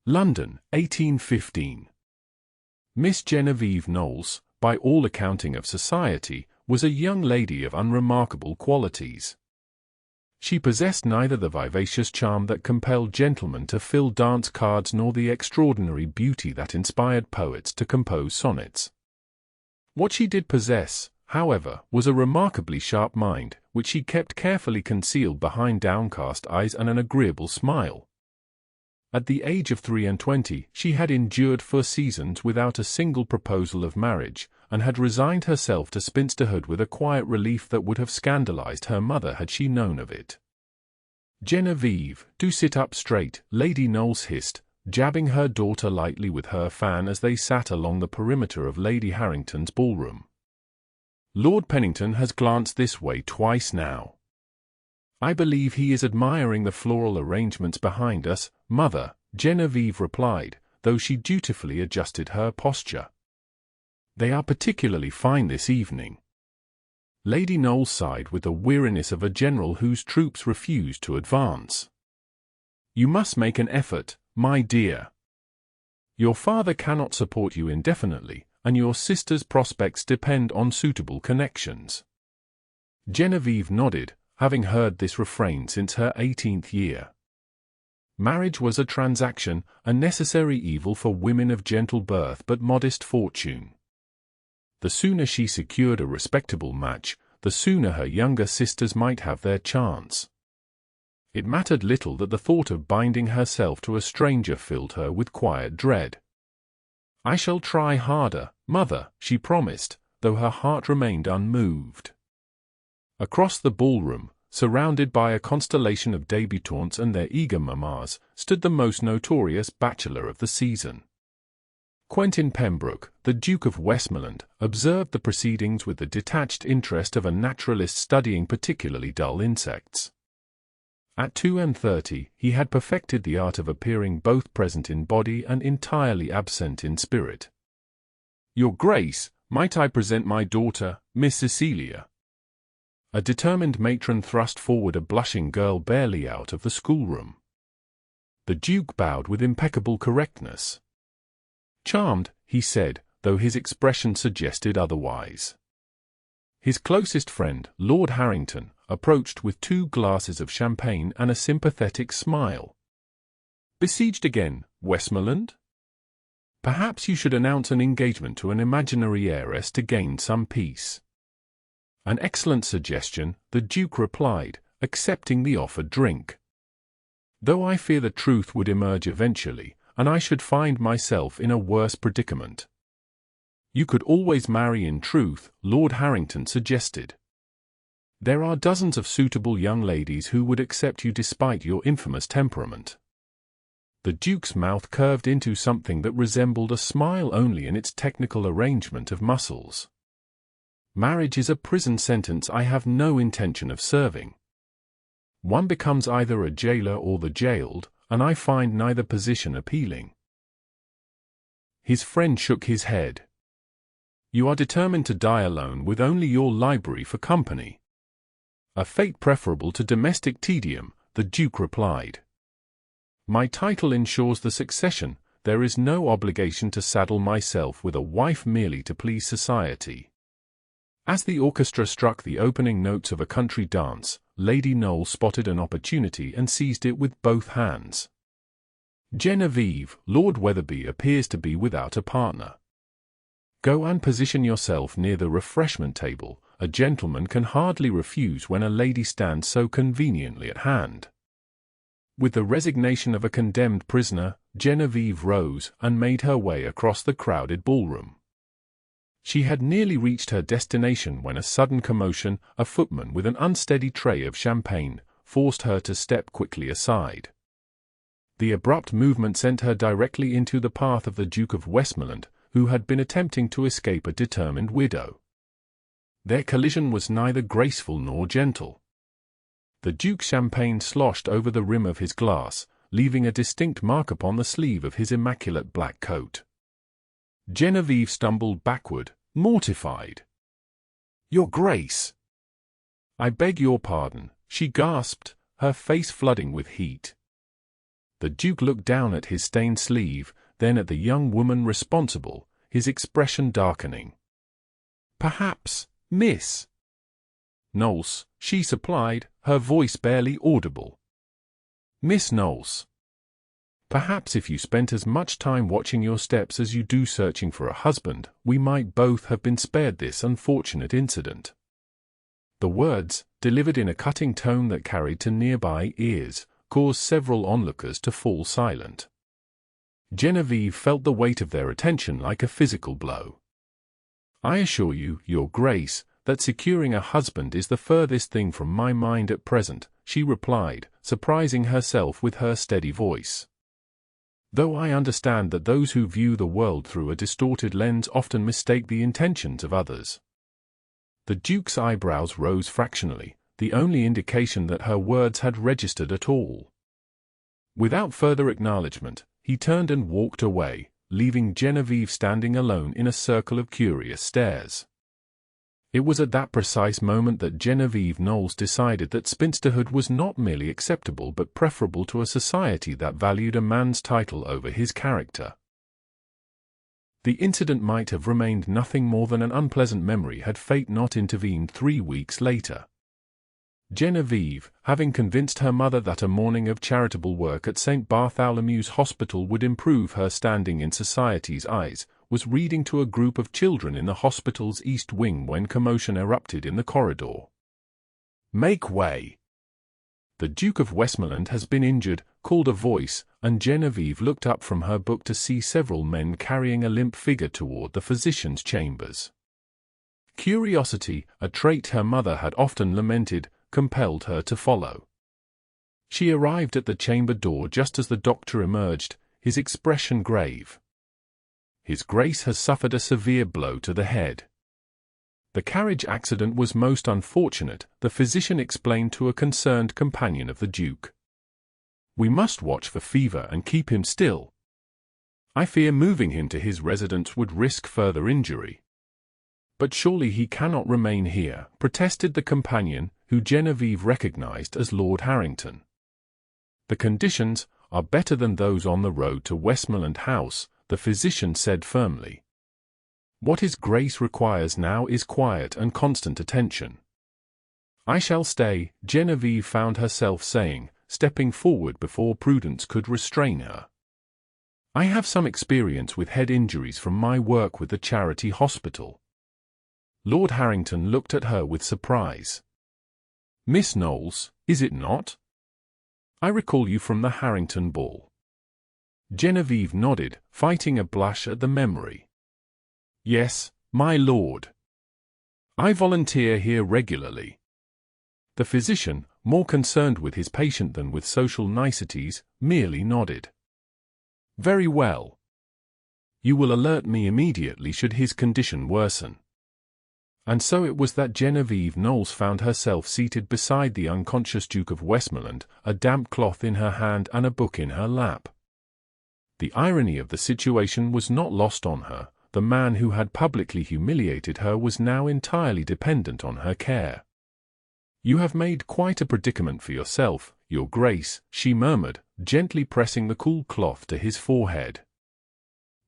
London, 1815. Miss Genevieve Knowles, by all accounting of society, was a young lady of unremarkable qualities. She possessed neither the vivacious charm that compelled gentlemen to fill dance cards nor the extraordinary beauty that inspired poets to compose sonnets. What she did possess, however, was a remarkably sharp mind, which she kept carefully concealed behind downcast eyes and an agreeable smile. At the age of 23, she had endured for seasons without a single proposal of marriage, and had resigned herself to spinsterhood with a quiet relief that would have scandalized her mother had she known of it. "Genevieve, do sit up straight," Lady Knowles hissed, jabbing her daughter lightly with her fan as they sat along the perimeter of Lady Harrington's ballroom. "Lord Pennington has glanced this way twice now. I believe he is admiring the floral arrangements behind us, Mother," Genevieve replied, though she dutifully adjusted her posture. "They are particularly fine this evening." Lady Knowles sighed with the weariness of a general whose troops refuse to advance. "You must make an effort, my dear. Your father cannot support you indefinitely, and your sister's prospects depend on suitable connections." Genevieve nodded, having heard this refrain since her 18th year. Marriage was a transaction, a necessary evil for women of gentle birth but modest fortune. The sooner she secured a respectable match, the sooner her younger sisters might have their chance. It mattered little that the thought of binding herself to a stranger filled her with quiet dread. "I shall try harder, Mother," she promised, though her heart remained unmoved. Across the ballroom, surrounded by a constellation of débutantes and their eager mammas, stood the most notorious bachelor of the season. Quentin Pembroke, the Duke of Westmoreland, observed the proceedings with the detached interest of a naturalist studying particularly dull insects. At 32, he had perfected the art of appearing both present in body and entirely absent in spirit. "Your Grace, might I present my daughter, Miss Cecilia?" A determined matron thrust forward a blushing girl barely out of the schoolroom. The Duke bowed with impeccable correctness. "Charmed," he said, though his expression suggested otherwise. His closest friend, Lord Harrington, approached with 2 glasses of champagne and a sympathetic smile. "Besieged again, Westmoreland? Perhaps you should announce an engagement to an imaginary heiress to gain some peace." "An excellent suggestion," the Duke replied, accepting the offered drink. "Though I fear the truth would emerge eventually, and I should find myself in a worse predicament." "You could always marry in truth," Lord Harrington suggested. "There are dozens of suitable young ladies who would accept you despite your infamous temperament." The Duke's mouth curved into something that resembled a smile only in its technical arrangement of muscles. "Marriage is a prison sentence I have no intention of serving. One becomes either a jailer or the jailed, and I find neither position appealing." His friend shook his head. "You are determined to die alone with only your library for company." "A fate preferable to domestic tedium," the Duke replied. "My title ensures the succession. There is no obligation to saddle myself with a wife merely to please society." As the orchestra struck the opening notes of a country dance, Lady Knowles spotted an opportunity and seized it with both hands. "Genevieve, Lord Wetherby appears to be without a partner. Go and position yourself near the refreshment table. A gentleman can hardly refuse when a lady stands so conveniently at hand." With the resignation of a condemned prisoner, Genevieve rose and made her way across the crowded ballroom. She had nearly reached her destination when a sudden commotion, a footman with an unsteady tray of champagne, forced her to step quickly aside. The abrupt movement sent her directly into the path of the Duke of Westmoreland, who had been attempting to escape a determined widow. Their collision was neither graceful nor gentle. The Duke's champagne sloshed over the rim of his glass, leaving a distinct mark upon the sleeve of his immaculate black coat. Genevieve stumbled backward, mortified. "Your Grace!" "I beg your pardon," she gasped, her face flooding with heat. The Duke looked down at his stained sleeve, then at the young woman responsible, his expression darkening. "Perhaps, Miss Knowles," she supplied, her voice barely audible. "Miss Knowles. Perhaps if you spent as much time watching your steps as you do searching for a husband, we might both have been spared this unfortunate incident." The words, delivered in a cutting tone that carried to nearby ears, caused several onlookers to fall silent. Genevieve felt the weight of their attention like a physical blow. "I assure you, Your Grace, that securing a husband is the furthest thing from my mind at present," she replied, surprising herself with her steady voice. "Though I understand that those who view the world through a distorted lens often mistake the intentions of others." The Duke's eyebrows rose fractionally, the only indication that her words had registered at all. Without further acknowledgement, he turned and walked away, leaving Genevieve standing alone in a circle of curious stares. It was at that precise moment that Genevieve Knowles decided that spinsterhood was not merely acceptable but preferable to a society that valued a man's title over his character. The incident might have remained nothing more than an unpleasant memory had fate not intervened 3 weeks later. Genevieve, having convinced her mother that a morning of charitable work at St. Bartholomew's Hospital would improve her standing in society's eyes, was reading to a group of children in the hospital's east wing when commotion erupted in the corridor. "Make way! The Duke of Westmoreland has been injured," called a voice, and Genevieve looked up from her book to see several men carrying a limp figure toward the physician's chambers. Curiosity, a trait her mother had often lamented, compelled her to follow. She arrived at the chamber door just as the doctor emerged, his expression grave. "His Grace has suffered a severe blow to the head. The carriage accident was most unfortunate," the physician explained to a concerned companion of the Duke. "We must watch for fever and keep him still. I fear moving him to his residence would risk further injury." "But surely he cannot remain here," protested the companion, who Genevieve recognized as Lord Harrington. "The conditions are better than those on the road to Westmoreland House," the physician said firmly. "What His Grace requires now is quiet and constant attention." "I shall stay," Genevieve found herself saying, stepping forward before prudence could restrain her. "I have some experience with head injuries from my work with the charity hospital." Lord Harrington looked at her with surprise. "Miss Knowles, is it not? I recall you from the Harrington ball." Genevieve nodded, fighting a blush at the memory. "Yes, my lord. I volunteer here regularly." The physician, more concerned with his patient than with social niceties, merely nodded. "Very well. You will alert me immediately should his condition worsen." And so it was that Genevieve Knowles found herself seated beside the unconscious Duke of Westmoreland, a damp cloth in her hand and a book in her lap. The irony of the situation was not lost on her. The man who had publicly humiliated her was now entirely dependent on her care. "You have made quite a predicament for yourself, Your Grace," she murmured, gently pressing the cool cloth to his forehead.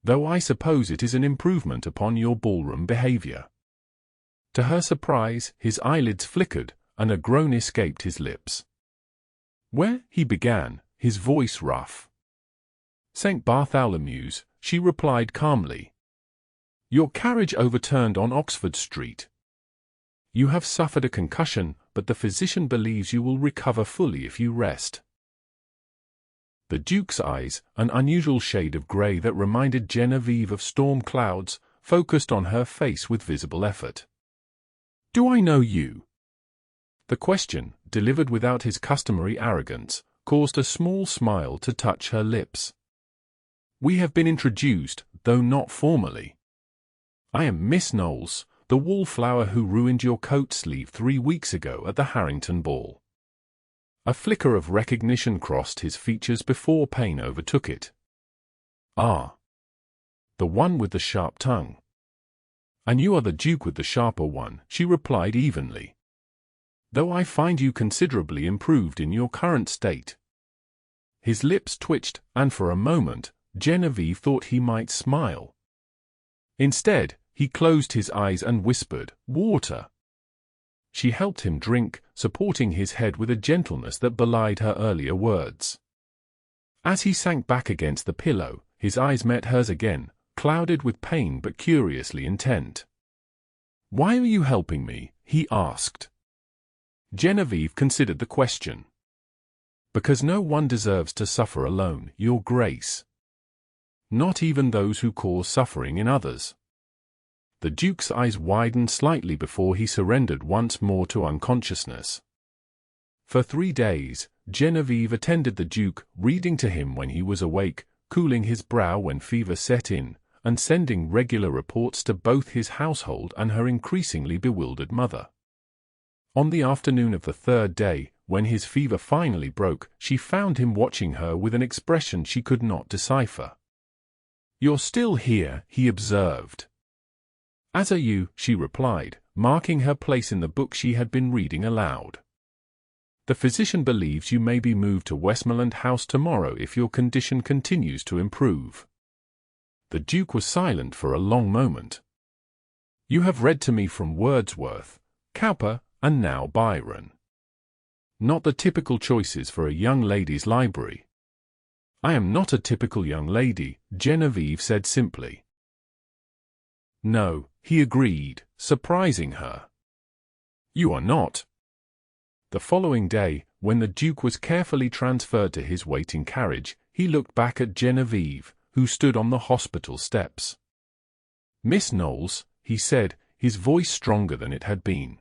"Though I suppose it is an improvement upon your ballroom behavior." To her surprise, his eyelids flickered, and a groan escaped his lips. "Where?" he began, his voice rough. "St. Bartholomew's," she replied calmly. "Your carriage overturned on Oxford Street. You have suffered a concussion, but the physician believes you will recover fully if you rest." The Duke's eyes, an unusual shade of grey that reminded Genevieve of storm clouds, focused on her face with visible effort. "Do I know you?" The question, delivered without his customary arrogance, caused a small smile to touch her lips. "We have been introduced, though not formally. I am Miss Knowles, the Wallflower who ruined your coat sleeve 3 weeks ago at the Harrington ball." A flicker of recognition crossed his features before pain overtook it. "Ah. The one with the sharp tongue. And you are the Duke with the sharper one," she replied evenly. "Though I find you considerably improved in your current state." His lips twitched, and for a moment, Genevieve thought he might smile. Instead, he closed his eyes and whispered, "Water." She helped him drink, supporting his head with a gentleness that belied her earlier words. As he sank back against the pillow, his eyes met hers again, clouded with pain but curiously intent. "Why are you helping me?" he asked. Genevieve considered the question. "Because no one deserves to suffer alone, Your Grace. Not even those who cause suffering in others." The Duke's eyes widened slightly before he surrendered once more to unconsciousness. For 3 days, Genevieve attended the Duke, reading to him when he was awake, cooling his brow when fever set in, and sending regular reports to both his household and her increasingly bewildered mother. On the afternoon of the 3rd day, when his fever finally broke, she found him watching her with an expression she could not decipher. "You're still here," he observed. "As are you," she replied, marking her place in the book she had been reading aloud. "The physician believes you may be moved to Westmoreland House tomorrow if your condition continues to improve." The Duke was silent for a long moment. "You have read to me from Wordsworth, Cowper, and now Byron. Not the typical choices for a young lady's library." "I am not a typical young lady," Genevieve said simply. "No," he agreed, surprising her. "You are not." The following day, when the Duke was carefully transferred to his waiting carriage, he looked back at Genevieve, who stood on the hospital steps. "Miss Knowles," he said, his voice stronger than it had been,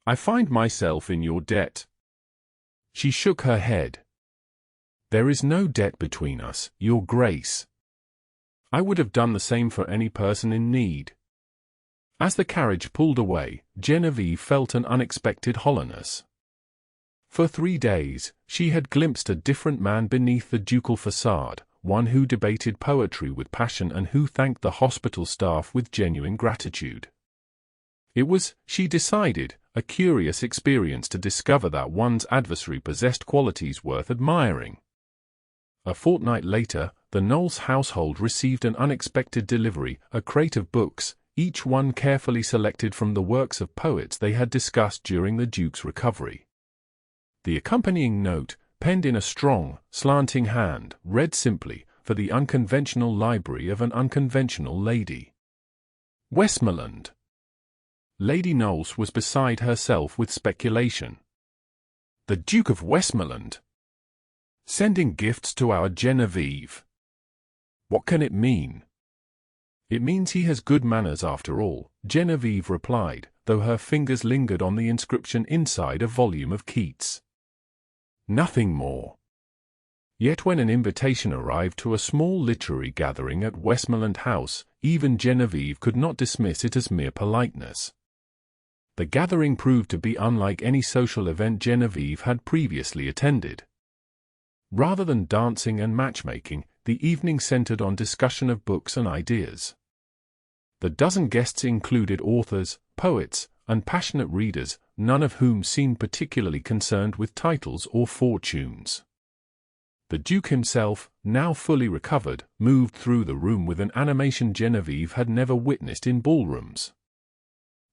"I find myself in your debt." She shook her head. "There is no debt between us, Your Grace. I would have done the same for any person in need." As the carriage pulled away, Genevieve felt an unexpected hollowness. For 3 days, she had glimpsed a different man beneath the ducal facade, one who debated poetry with passion and who thanked the hospital staff with genuine gratitude. It was, she decided, a curious experience to discover that one's adversary possessed qualities worth admiring. A fortnight later, the Knowles household received an unexpected delivery, a crate of books, each one carefully selected from the works of poets they had discussed during the Duke's recovery. The accompanying note, penned in a strong, slanting hand, read simply, "For the unconventional library of an unconventional lady. Westmoreland." Lady Knowles was beside herself with speculation. The Duke of Westmoreland sending gifts to our Genevieve. What can it mean? "It means he has good manners after all," Genevieve replied, though her fingers lingered on the inscription inside a volume of Keats. Nothing more. Yet when an invitation arrived to a small literary gathering at Westmoreland House, even Genevieve could not dismiss it as mere politeness. The gathering proved to be unlike any social event Genevieve had previously attended. Rather than dancing and matchmaking, the evening centered on discussion of books and ideas. The dozen guests included authors, poets, and passionate readers, none of whom seemed particularly concerned with titles or fortunes. The Duke himself, now fully recovered, moved through the room with an animation Genevieve had never witnessed in ballrooms.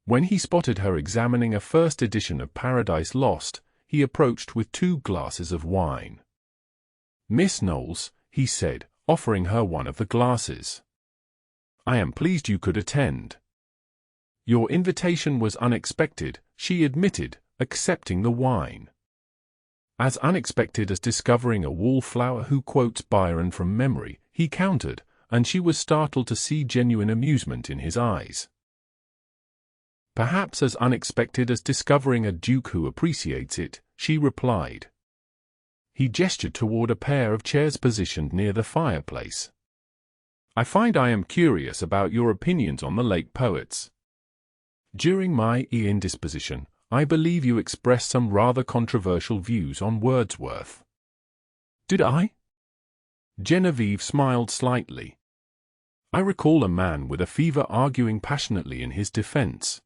When he spotted her examining a first edition of Paradise Lost, he approached with 2 glasses of wine. "Miss Knowles," he said, offering her one of the glasses, "I am pleased you could attend." "Your invitation was unexpected," she admitted, accepting the wine. "As unexpected as discovering a wallflower who quotes Byron from memory," he countered, and she was startled to see genuine amusement in his eyes. "Perhaps as unexpected as discovering a duke who appreciates it," she replied. He gestured toward a pair of chairs positioned near the fireplace. "I find I am curious about your opinions on the late poets. During my indisposition, I believe you expressed some rather controversial views on Wordsworth." "Did I?" Genevieve smiled slightly. "I recall a man with a fever arguing passionately in his defense."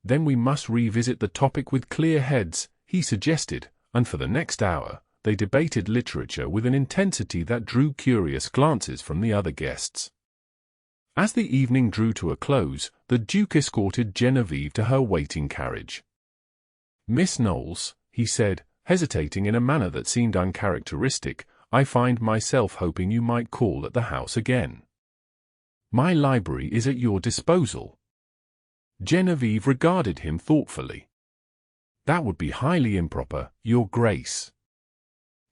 "Then we must revisit the topic with clear heads," he suggested, "and for the next hour, they debated literature with an intensity that drew curious glances from the other guests. As the evening drew to a close, the Duke escorted Genevieve to her waiting carriage. "Miss Knowles," he said, hesitating in a manner that seemed uncharacteristic, "I find myself hoping you might call at the house again. My library is at your disposal." Genevieve regarded him thoughtfully. "That would be highly improper, Your Grace."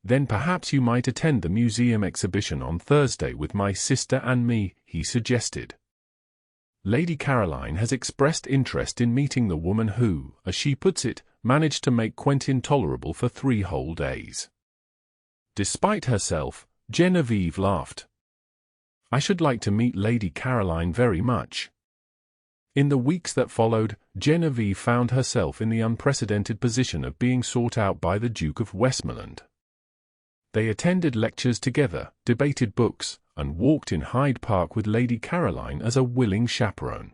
"Then perhaps you might attend the museum exhibition on Thursday with my sister and me," he suggested. "Lady Caroline has expressed interest in meeting the woman who, as she puts it, managed to make Quentin tolerable for 3 whole days." Despite herself, Genevieve laughed. "I should like to meet Lady Caroline very much." In the weeks that followed, Genevieve found herself in the unprecedented position of being sought out by the Duke of Westmoreland. They attended lectures together, debated books, and walked in Hyde Park with Lady Caroline as a willing chaperone.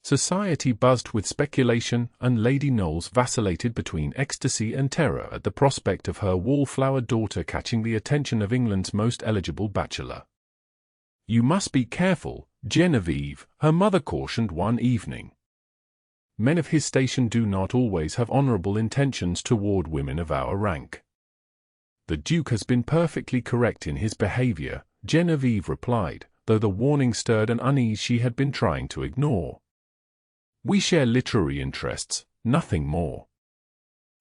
Society buzzed with speculation, and Lady Knowles vacillated between ecstasy and terror at the prospect of her Wallflower daughter catching the attention of England's most eligible bachelor. "You must be careful, Genevieve," her mother cautioned one evening. "Men of his station do not always have honorable intentions toward women of our rank." "The Duke has been perfectly correct in his behavior," Genevieve replied, though the warning stirred an unease she had been trying to ignore. "We share literary interests, nothing more."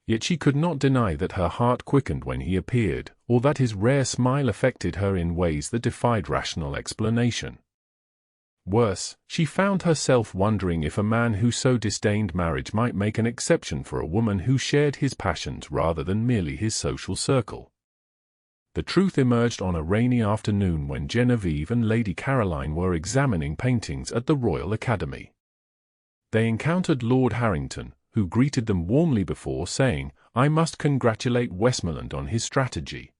Yet she could not deny that her heart quickened when he appeared, or that his rare smile affected her in ways that defied rational explanation. Worse, she found herself wondering if a man who so disdained marriage might make an exception for a woman who shared his passions rather than merely his social circle. The truth emerged on a rainy afternoon when Genevieve and Lady Caroline were examining paintings at the Royal Academy. They encountered Lord Harrington, who greeted them warmly before saying, "I must congratulate Westmoreland on his strategy.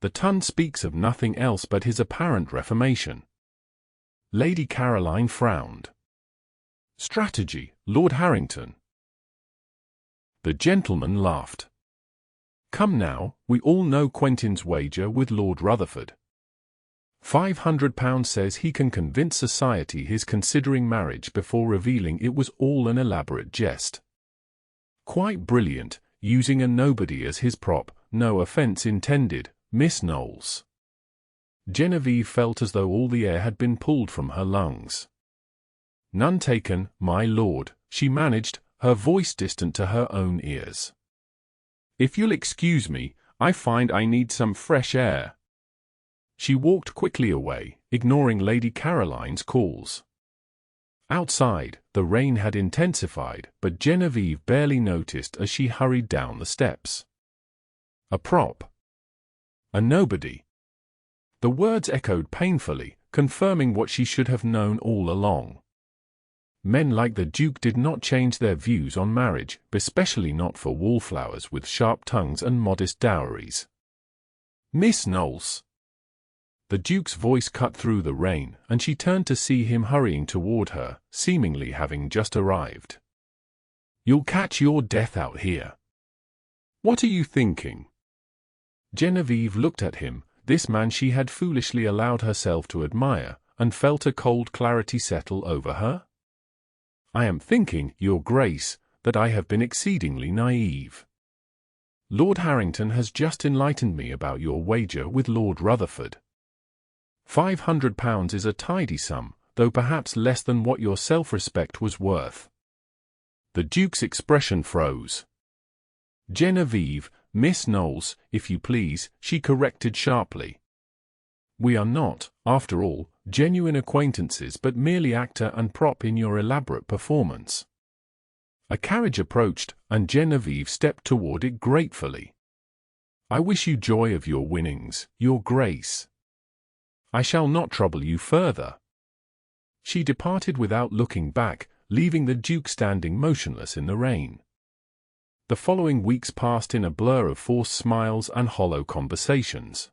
The Tun speaks of nothing else but his apparent reformation." Lady Caroline frowned. "Strategy, Lord Harrington?" The gentleman laughed. "Come now, we all know Quentin's wager with Lord Rutherford. £500 says he can convince society he's considering marriage before revealing it was all an elaborate jest. Quite brilliant, using a nobody as his prop, no offence intended, Miss Knowles." Genevieve felt as though all the air had been pulled from her lungs. "None taken, my lord," she managed, her voice distant to her own ears. "If you'll excuse me, I find I need some fresh air." She walked quickly away, ignoring Lady Caroline's calls. Outside, the rain had intensified, but Genevieve barely noticed as she hurried down the steps. A prop. A nobody. The words echoed painfully, confirming what she should have known all along. Men like the Duke did not change their views on marriage, especially not for wallflowers with sharp tongues and modest dowries. "Miss Knowles." The Duke's voice cut through the rain, and she turned to see him hurrying toward her, seemingly having just arrived. "You'll catch your death out here." "What are you thinking?" Genevieve looked at him, this man she had foolishly allowed herself to admire, and felt a cold clarity settle over her. "I am thinking, Your Grace, that I have been exceedingly naive. Lord Harrington has just enlightened me about your wager with Lord Rutherford. £500 is a tidy sum, though perhaps less than what your self-respect was worth." The Duke's expression froze. "Genevieve, Miss Knowles, if you please," she corrected sharply. "We are not, after all, genuine acquaintances but merely actor and prop in your elaborate performance." A carriage approached, and Genevieve stepped toward it gratefully. "I wish you joy of your winnings, Your Grace. I shall not trouble you further." She departed without looking back, leaving the Duke standing motionless in the rain. The following weeks passed in a blur of forced smiles and hollow conversations.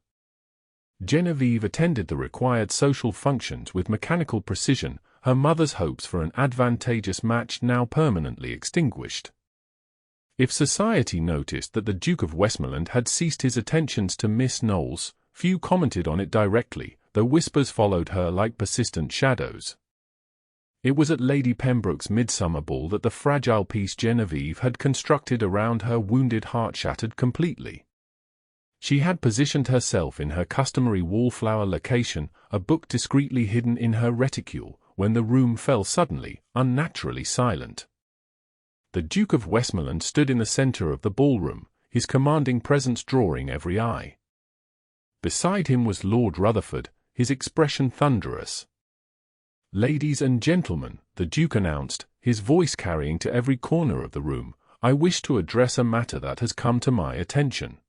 Genevieve attended the required social functions with mechanical precision, her mother's hopes for an advantageous match now permanently extinguished. If society noticed that the Duke of Westmoreland had ceased his attentions to Miss Knowles, few commented on it directly, though whispers followed her like persistent shadows. It was at Lady Pembroke's midsummer ball that the fragile peace Genevieve had constructed around her wounded heart shattered completely. She had positioned herself in her customary Wallflower location, a book discreetly hidden in her reticule, when the room fell suddenly, unnaturally silent. The Duke of Westmoreland stood in the center of the ballroom, his commanding presence drawing every eye. Beside him was Lord Rutherford, his expression thunderous. "Ladies and gentlemen," the Duke announced, his voice carrying to every corner of the room, "I wish to address a matter that has come to my attention.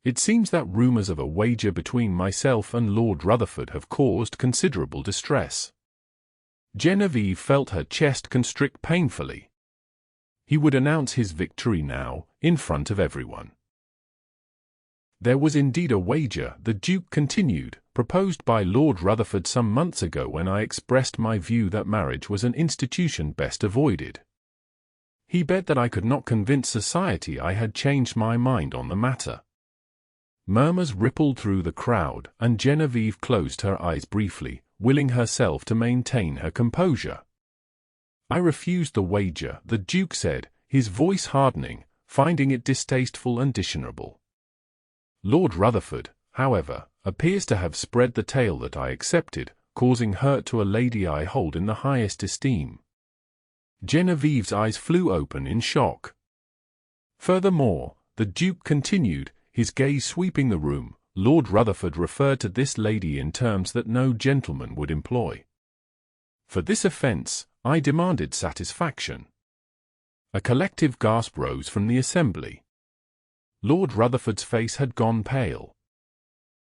It seems that rumors of a wager between myself and Lord Rutherford have caused considerable distress." Genevieve felt her chest constrict painfully. He would announce his victory now, in front of everyone. "There was indeed a wager," the Duke continued, "proposed by Lord Rutherford some months ago when I expressed my view that marriage was an institution best avoided. He bet that I could not convince society I had changed my mind on the matter." Murmurs rippled through the crowd, and Genevieve closed her eyes briefly, willing herself to maintain her composure. "I refused the wager," the Duke said, his voice hardening, finding it distasteful and dishonorable. "Lord Rutherford, however, appears to have spread the tale that I accepted, causing hurt to a lady I hold in the highest esteem." Genevieve's eyes flew open in shock. "Furthermore," the Duke continued, his gaze sweeping the room, "Lord Rutherford referred to this lady in terms that no gentleman would employ. For this offence, I demanded satisfaction." A collective gasp rose from the assembly. Lord Rutherford's face had gone pale.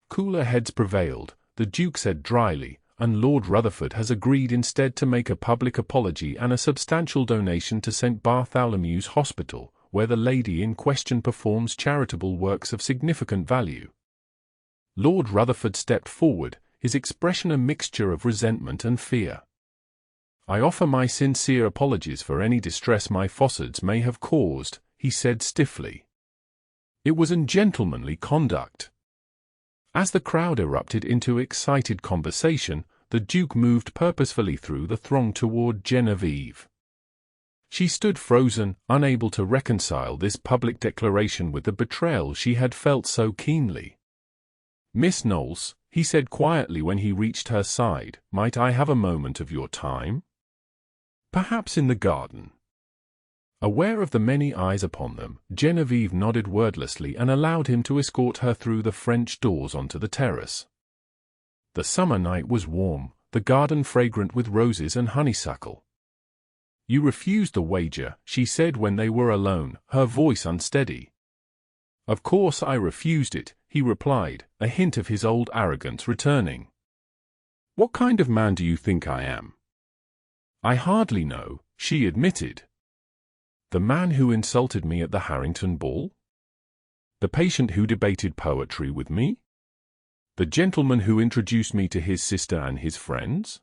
Cooler heads prevailed, the Duke said dryly, "and Lord Rutherford has agreed instead to make a public apology and a substantial donation to St. Bartholomew's Hospital, where the lady in question performs charitable works of significant value." Lord Rutherford stepped forward, his expression a mixture of resentment and fear. "I offer my sincere apologies for any distress my falsehoods may have caused," he said stiffly. "It was ungentlemanly conduct." As the crowd erupted into excited conversation, the Duke moved purposefully through the throng toward Genevieve. She stood frozen, unable to reconcile this public declaration with the betrayal she had felt so keenly. "Miss Knowles," he said quietly when he reached her side, "might I have a moment of your time? Perhaps in the garden." Aware of the many eyes upon them, Genevieve nodded wordlessly and allowed him to escort her through the French doors onto the terrace. The summer night was warm, the garden fragrant with roses and honeysuckle. "You refused the wager," she said when they were alone, her voice unsteady. "Of course I refused it," he replied, a hint of his old arrogance returning. "What kind of man do you think I am?" "I hardly know," she admitted. "The man who insulted me at the Harrington ball? The patient who debated poetry with me? The gentleman who introduced me to his sister and his friends?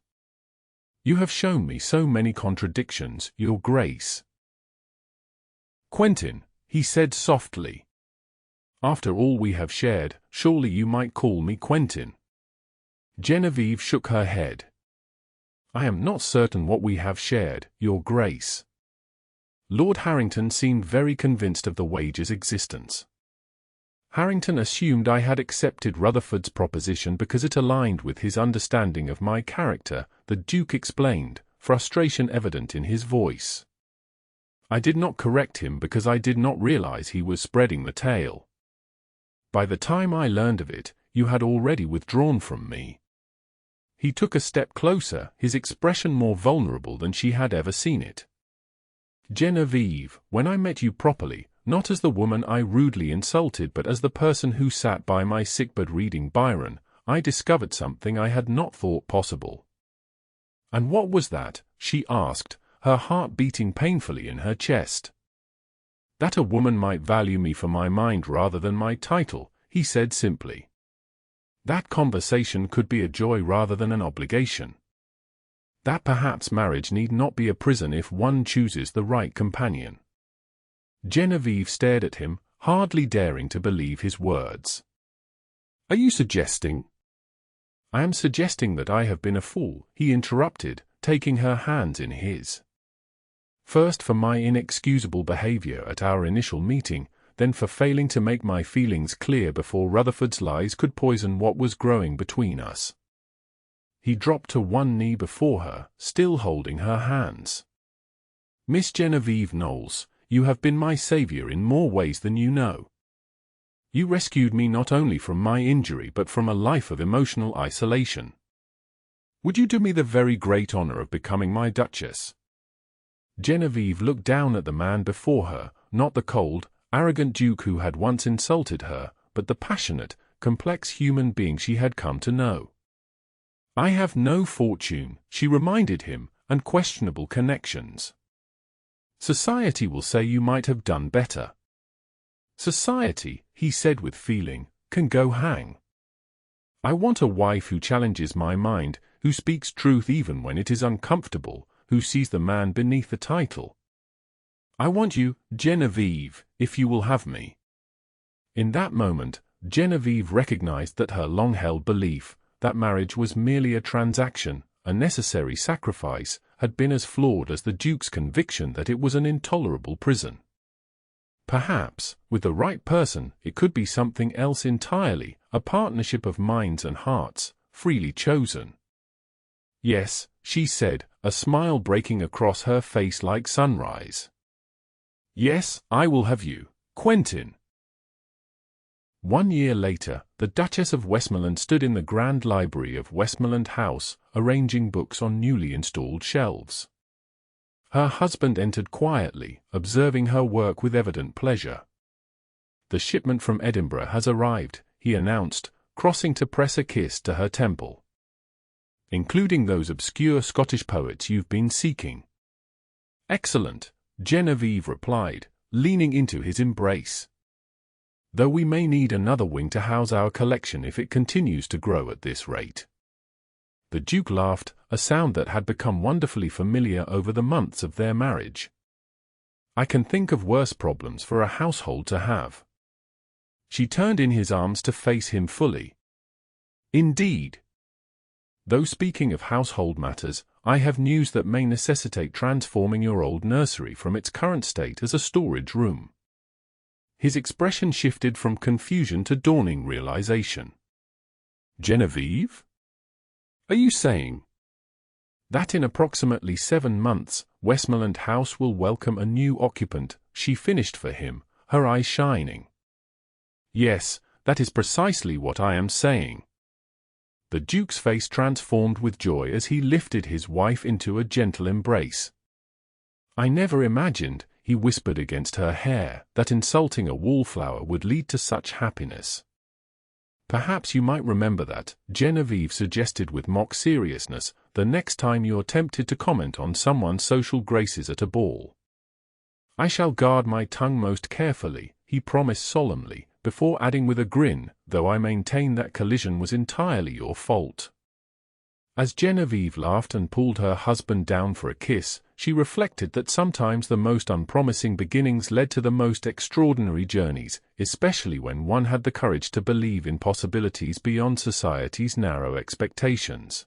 You have shown me so many contradictions, Your Grace." "Quentin," he said softly. "After all we have shared, surely you might call me Quentin." Genevieve shook her head. "I am not certain what we have shared, Your Grace." Lord Harrington seemed very convinced of the wager's existence. "Harrington assumed I had accepted Rutherford's proposition because it aligned with his understanding of my character," the Duke explained, frustration evident in his voice. "I did not correct him because I did not realize he was spreading the tale. By the time I learned of it, you had already withdrawn from me." He took a step closer, his expression more vulnerable than she had ever seen it. "Genevieve, when I met you properly, not as the woman I rudely insulted but as the person who sat by my sickbed reading Byron, I discovered something I had not thought possible." "And what was that?" she asked, her heart beating painfully in her chest. "That a woman might value me for my mind rather than my title," he said simply. "That conversation could be a joy rather than an obligation. That perhaps marriage need not be a prison if one chooses the right companion." Genevieve stared at him, hardly daring to believe his words. "Are you suggesting—" "I am suggesting that I have been a fool," he interrupted, taking her hands in his. "First for my inexcusable behavior at our initial meeting, then for failing to make my feelings clear before Rutherford's lies could poison what was growing between us." He dropped to one knee before her, still holding her hands. "Miss Genevieve Knowles, you have been my savior in more ways than you know. You rescued me not only from my injury but from a life of emotional isolation. Would you do me the very great honor of becoming my Duchess?" Genevieve looked down at the man before her, not the cold, arrogant Duke who had once insulted her, but the passionate, complex human being she had come to know. "I have no fortune," she reminded him, "and questionable connections. Society will say you might have done better." "Society," he said with feeling, "can go hang. I want a wife who challenges my mind, who speaks truth even when it is uncomfortable, who sees the man beneath the title. I want you, Genevieve, if you will have me." In that moment, Genevieve recognized that her long-held belief, that marriage was merely a transaction, a necessary sacrifice, had been as flawed as the Duke's conviction that it was an intolerable prison. Perhaps, with the right person, it could be something else entirely, a partnership of minds and hearts, freely chosen. "Yes," she said, a smile breaking across her face like sunrise. "Yes, I will have you, Quentin." 1 year later, the Duchess of Westmoreland stood in the grand library of Westmoreland House, arranging books on newly installed shelves. Her husband entered quietly, observing her work with evident pleasure. "The shipment from Edinburgh has arrived," he announced, crossing to press a kiss to her temple. "Including those obscure Scottish poets you've been seeking." "Excellent," Genevieve replied, leaning into his embrace. "Though we may need another wing to house our collection if it continues to grow at this rate." The Duke laughed, a sound that had become wonderfully familiar over the months of their marriage. "I can think of worse problems for a household to have." She turned in his arms to face him fully. "Indeed. Though speaking of household matters, I have news that may necessitate transforming your old nursery from its current state as a storage room." His expression shifted from confusion to dawning realization. "Genevieve? Are you saying that in approximately 7 months, Westmoreland House will welcome a new occupant?" she finished for him, her eyes shining. "Yes, that is precisely what I am saying." The Duke's face transformed with joy as he lifted his wife into a gentle embrace. "I never imagined," he whispered against her hair, "that insulting a wallflower would lead to such happiness." "Perhaps you might remember that," Genevieve suggested with mock seriousness, "the next time you're tempted to comment on someone's social graces at a ball." "I shall guard my tongue most carefully," he promised solemnly, before adding with a grin, "though I maintain that collision was entirely your fault." As Genevieve laughed and pulled her husband down for a kiss, she reflected that sometimes the most unpromising beginnings led to the most extraordinary journeys, especially when one had the courage to believe in possibilities beyond society's narrow expectations.